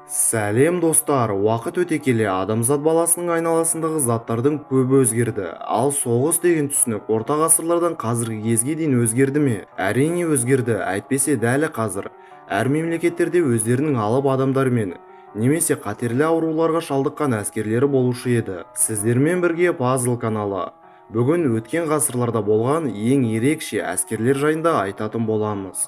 Сәлем достар, уақыт өте келе адамзат баласының айналасындағы заттардың көбі өзгерді. Ал соғыс деген түсінік орта ғасырлардан қазіргі кезге дейін өзгерді ме? Әрине өзгерді, әйтпесе дәл қазір. Әр мемлекеттерде өздерінің алып адамдармен немесе қатерлі ауруларға шалдыққан әскерлері болушы еді. Сіздермен бірге Пазл каналы. Бүгін өткен ғасырларда болған ең ерекше әскерлер жайында айтатын боламыз.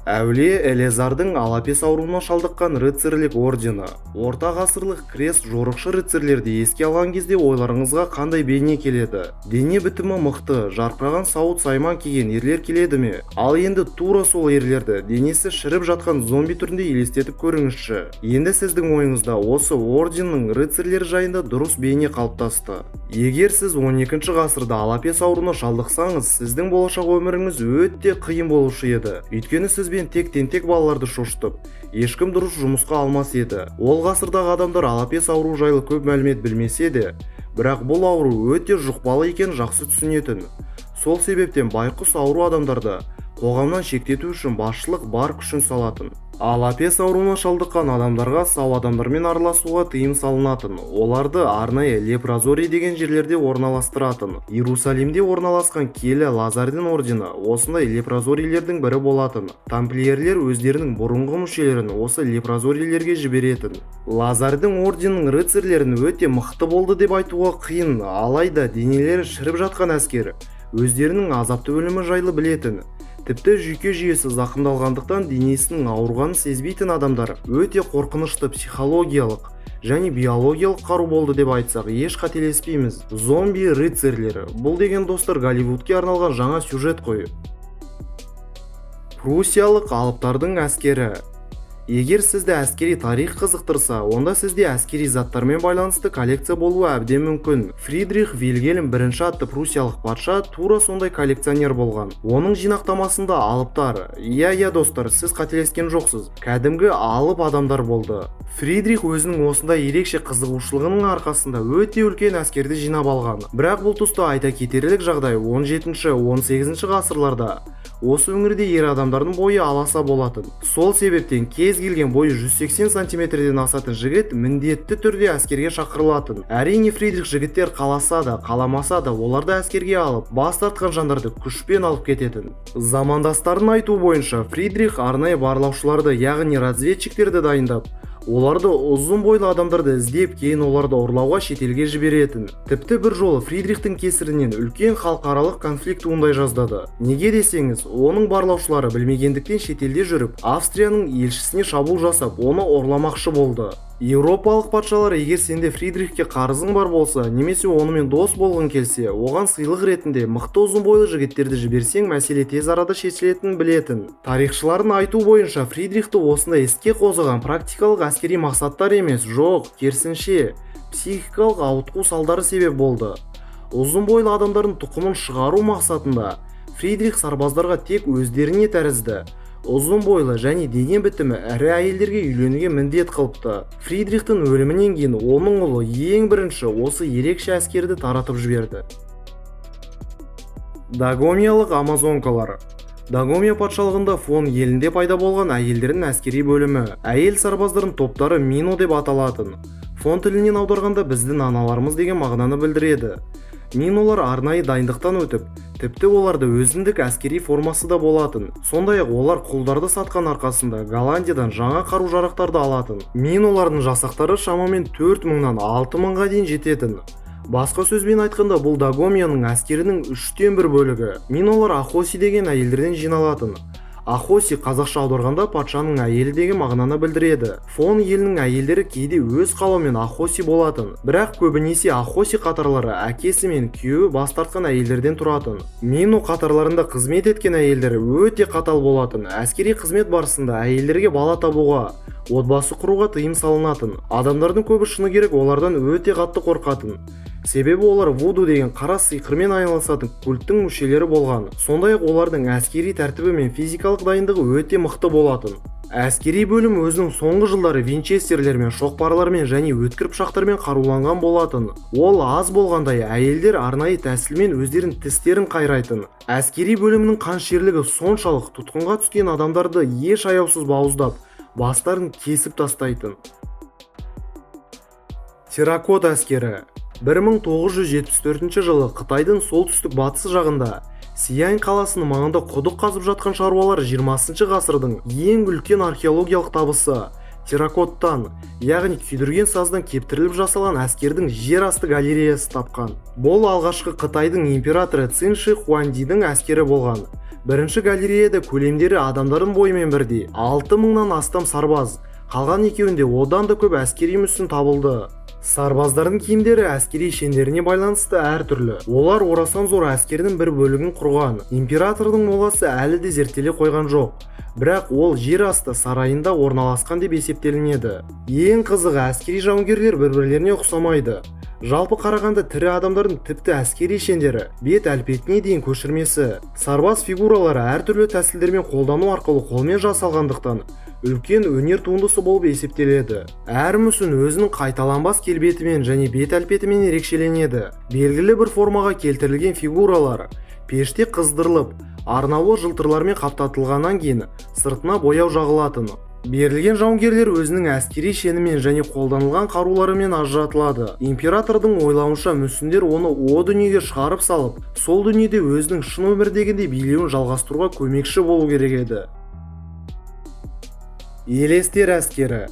Әулие Элезардың алапес ауруына шалдыққан рыцарьлік ордені. Орта ғасырлық крест жорықшы рыцарьлерді еске алған кезде ойларыңызға қандай бейне келеді? Дене бітімі мықты, жарқыраған сауыт сайман киген ерлер келеді ме? Ал енді тура сол ерлерді денесі шіріп жатқан зомби түрінде елестетіп көріңізші. Енді сіздің ойыңызда осы орденнің рыцарьлері жайында дұрыс бейне қалыптасты. Егер сіз 12 ғасырда алапес ауруына шалдықсаңыз, сіздің болашақ өміріңіз өте қиын болушы еді. Өйткені сізбен тек тентек балаларды шошытып, ешкім дұрыс жұмысқа алмас еді. Ол ғасырдағы адамдар алапес ауру жайлы көп мәлімет білмесе де, бірақ бұл ауру өте жұқпалы екенін жақсы түсінетін. Сол себептен байқұс ауру адамдарды қоғамнан шектету үшін басшылық бар күшін салатын. Алапес ауруына шалдыққан адамдарға сау адамдармен араласуға тыйым салынатын. Оларды арнайы лепрозорий деген жерлерде орналастыратын. Иерусалимде орналасқан киелі Лазардың ордені осындай лепрозорийлердің бірі болатын. Тамплиерлер өздерінің бұрынғы мүшелерін осы лепрозорийлерге жіберетін. Лазардың орденінің рыцарьлерін өте мықты болды деп айтуға қиын, алайда денелері шіріп жатқан әскер өздерінің азапты өлімі жайлы білетін. Тіпті жүйке жүйесі зақымдалғандықтан денесінің ауырғанын сезбейтін адамдар өте қорқынышты психологиялық және биологиялық қару болды деп айтсақ еш қателеспейміз. Зомби рыцарьлері. Бұл деген достар Голливудке арналған жаңа сюжет қой. Пруссиялық алыптардың әскері. Егер сізді әскери тарих қызықтырса, онда сізде әскери заттармен байланысты коллекция болуы әбден мүмкін. Фридрих Вильгельм бірінші атты пруссиялық патша тура сондай коллекционер болған. Оның жинақтамасында алыптар, иә достар, сіз қателескен жоқсыз, кәдімгі алып адамдар болды. Фридрих өзінің осындай ерекше қызығушылығының арқасында өте үлкен әскерді жинап алған. Бірақ бұл тұста айта кетерлік жағдай 17-18 ғасырларда осы өңірде ер адамдардың бойы аласа болатын. Сол себептен кез келген бойы 180 сантиметрден асатын жігіт міндетті түрде әскерге шақырылатын. Әрине Фридрих жігіттер қаласа да, қаламаса да оларды әскерге алып, бас тартқан жандарды күшпен алып кететін. Замандастардың айтуы бойынша Фридрих арнайы барлаушыларды, яғни разведчиктерді дайындап, оларды ұзын бойлы адамдарды іздеп, кейін оларды ұрлауға шетелге жіберетін. Тіпті бір жолы Фридрихтің кесірінен үлкен халықаралық конфликт туындай жаздады. Неге десеңіз, оның барлаушылары білмегендіктен шетелде жүріп, Австрияның елшісіне шабуыл жасап, оны ұрламақшы болды. Еуропалық патшалар егер сенде Фридрихке қарызың бар болса, немесе онымен дос болғың келсе, оған сыйлық ретінде мықты ұзын бойлы жігіттерді жіберсең, мәселе тез арада шешілетінін білетін. Тарихшылардың айтуы бойынша Фридрихті осындай іске қозғаған практикалық әскери мақсаттар емес, жоқ, керісінше психикалық ауытқу салдары себеп болды. Ұзын бойлы адамдардың тұқымын шығару мақсатында Фридрих сарбаздарға тек өздеріне тәрізді ұзын бойлы және дене бітімі ірі әйелдерге үйленуге міндет қылыпты. Фридрихтің өлімінен кейін оның ұлы ең бірінші осы ерекше әскерді таратып жіберді. Дагомиялық амазонкалар. Дагомия патшалығында Фон елінде пайда болған әйелдердің әскери бөлімі. Әйел сарбаздардың топтары мино деп аталатын. Фон тілінен аударғанда біздің аналарымыз деген мағынаны білдіреді. Минолар арнайы дайындықтан өтіп, тіпті оларды өзіндік әскери формасы да болатын. Сондай-ақ олар құлдарды сатқан арқасында Голландиядан жаңа қару-жарақтарды алатын. Минолардың жасақтары шамамен 4000-нан 6000-ға дейін жететін. Басқа сөзбен айтқанда, бұл Дагомияның әскерінің 1/3 бөлігі. Минолар Ахоси деген әйелдерден жиналатын. Ахоси қазақша аударғанда патшаның әйелі деген мағынаны білдіреді. Фон елінің әйелдері кейде өз қалауымен Ахоси болатын. Бірақ көбінесе Ахоси қатарлары әкесі мен күйеуі бас тартқан әйелдерден тұратын. Мино қатарларында қызмет еткен әйелдері өте қатал болатын. Әскери қызмет барысында әйелдерге бала табуға, отбасы құруға тыйым салынатын. Адамдардың көбі шыны керек олардан өте қатты қорқатын. Себебі олар вуду деген қара сиқырмен айналысатын культтің мүшелері болған. Сондай-ақ олардың әскери тәртібі мен физикалық дайындығы өте мықты болатын. Әскери бөлім өзінің соңғы жылдары винчестерлермен, шоқпарлармен және өткір пышақтармен қаруланған болатын. Ол аз болғандай әйелдер арнайы тәсілмен өздерін тістерін қайрайтын. Әскери бөлімнің қаншерлігі соншалық тұтқынға түскен адамдарды еш аяусыз бауыздап, бастарын кесіп тастайтын. Терракот әскері 1974 жылы Қытайдың солтүстік батыс жағында Сиянь қаласының маңында құдық қазып жатқан шаруалар 20 ғасырдың ең үлкен археологиялық табысы терракоттан, яғни күйдірген саздан кептіріліп жасалған әскердің жер асты галереясы тапқан. Бұл алғашқы Қытайдың императоры Цин Ши Хуандидің әскері болған. Бірінші галереяда көлемдері адамдардың бойымен бірдей 6000-нан астам сарбаз, қалған екеуінде одан да көп әскери мүсін табылды. Сарбаздардың киімдері әскери шендеріне байланысты әртүрлі. Олар орасан зор әскердің бір бөлігін құрған. Императордың моласы әлі де зерттеле қойған жоқ, бірақ ол жер асты сарайында орналасқан деп есептелінеді. Ең қызығы, әскери жауынгерлер бір-бірлеріне ұқсамайды. Жалпы қарағанда тірі адамдардың тіпті әскери шендері бет әлпетіне дейін көшірмесі. Сарбаз фигуралары әртүрлі тәсілдермен қолдану арқылы қолмен жасалғандықтан үлкен өнер туындысы болып есептеледі. Әр мүсін өзінің қайталанбас келбетімен және бет әлпетімен ерекшеленеді. Белгілі бір формаға келтірілген фигуралар пеште қыздырылып, арнаулы жылтырлармен қаптатылғаннан кейін сыртына бояу жағылатын. Берілген жауынгерлер өзінің әскери шенімен және қолданылған қаруларымен ажыратылады. Императордың ойлауынша мүсіндер оны о дүниеге шығарып салып, сол дүниеде өзінің шын өмірдегіндей билеуін жалғастыруға көмекші болу керек еді. Елестер әскері.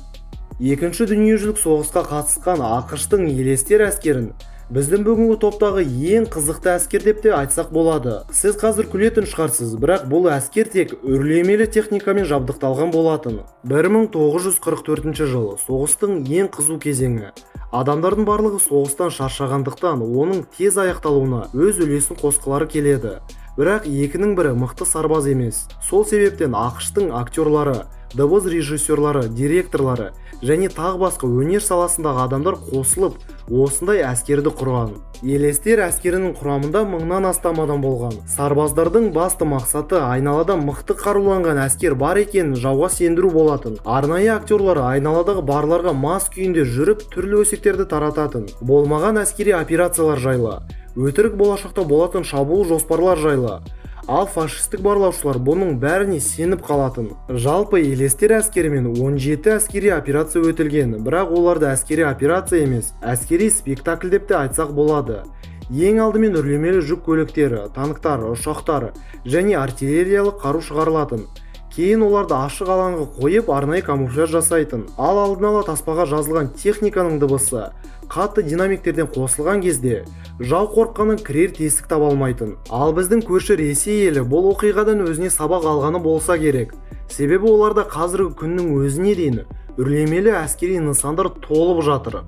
Екінші дүниежүзілік соғысқа қатысқан ақш-тың елестер әскерін біздің бүгінгі топтағы ең қызықты әскер деп те айтсақ болады. Сіз қазір күлетін шығарсыз, бірақ бұл әскер тек үрлемелі техникамен жабдықталған болатын. 1944 жыл соғыстың ең қызу кезеңі. Адамдардың барлығы соғыстан шаршағандықтан оның тез аяқталуына өз үлесін қосқылары келеді. Бірақ екінің бірі мықты сарбаз емес. Сол себептен ақш-тың актерлары, дыбыс режиссерлары, директорлары және тағы басқа өнер саласындағы адамдар қосылып, осындай әскерді құрған. Елестер әскерінің құрамында 1000-нан астам адам болған. Сарбаздардың басты мақсаты айналада мықты қаруланған әскер бар екенін жауға сендіру болатын. Арнайы актерлар айналадағы барларға мас күйінде жүріп, түрлі өсектерді тарататын. Болмаған әскери операциялар жайлы, өтірік болашақта болатын шабуыл жоспарлар жайлы. Ал фашистік барлаушылар бұның бәріне сеніп қалатын. Жалпы елестер әскерімен 17 әскери операция өтілген, бірақ оларды әскери операция емес, әскери спектакль деп те айтсақ болады. Ең алдымен үрлемелі жүк көліктері, танктар, ұшақтар және артиллериялық қару шығарылатын. Кейін оларды ашық алаңға қойып арнайы камуфляж жасайтын. Ал алдын ала таспаға жазылған техниканың дыбысы қатты динамиктерден қосылған кезде жау қорыққанын кірер тесік таба алмайтын. Ал біздің көрші Ресей елі бұл оқиғадан өзіне сабақ алғаны болса керек. Себебі оларда қазіргі күннің өзіне дейін үрлемелі әскери нысандар толып жатыр.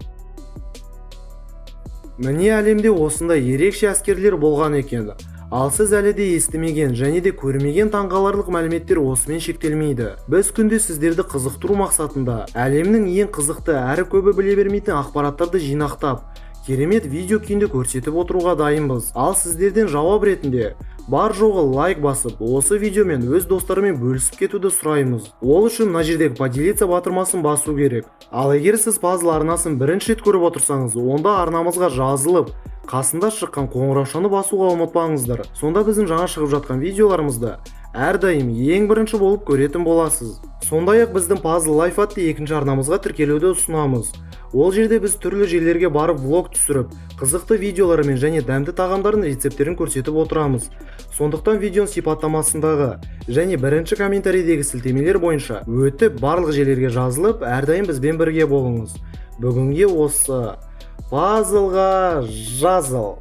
Міне әлемде осындай ерекше әскерлер болған екен. Ал сіз әлі де естімеген және де көрмеген таңғаларлық мәліметтер осымен шектелмейді. Біз күнде сіздерді қызықтыру мақсатында әлемнің ең қызықты әрі көбі біле бермейтін ақпараттарды жинақтап, керемет видео күйінде көрсетіп отыруға дайынбыз. Ал сіздерден жауап ретінде бар жоғы лайк басып, осы видеомен өз достарымен бөлісіп кетуді сұраймыз. Ол үшін мына жердегі поделиться батырмасын басу керек. Ал егер сіз пазл арнасын бірінші рет көріп отырсаңыз, онда арнамызға жазылып, қасында шыққан қоңыраушаны басуға ұмытпаңыздар. Сонда біздің жаңа шығып жатқан видеоларымызды әрдайым ең бірінші болып көретін боласыз. Сондай-ақ біздің Puzzle Life атты екінші арнамызға тіркелуді ұсынамыз. Ол жерде біз түрлі жерлерге барып влог түсіріп, қызықты видеоларымен және дәмді тағамдардың рецептерін көрсетіп отырамыз. Сондықтан видеоның сипаттамасындағы және бірінші комментарийдегі сілтемелер бойынша өтіп барлық жерлерге жазылып, әрдайым бізбен бірге болыңыз. Бүгінге осы. Puzzle'ға жазыл.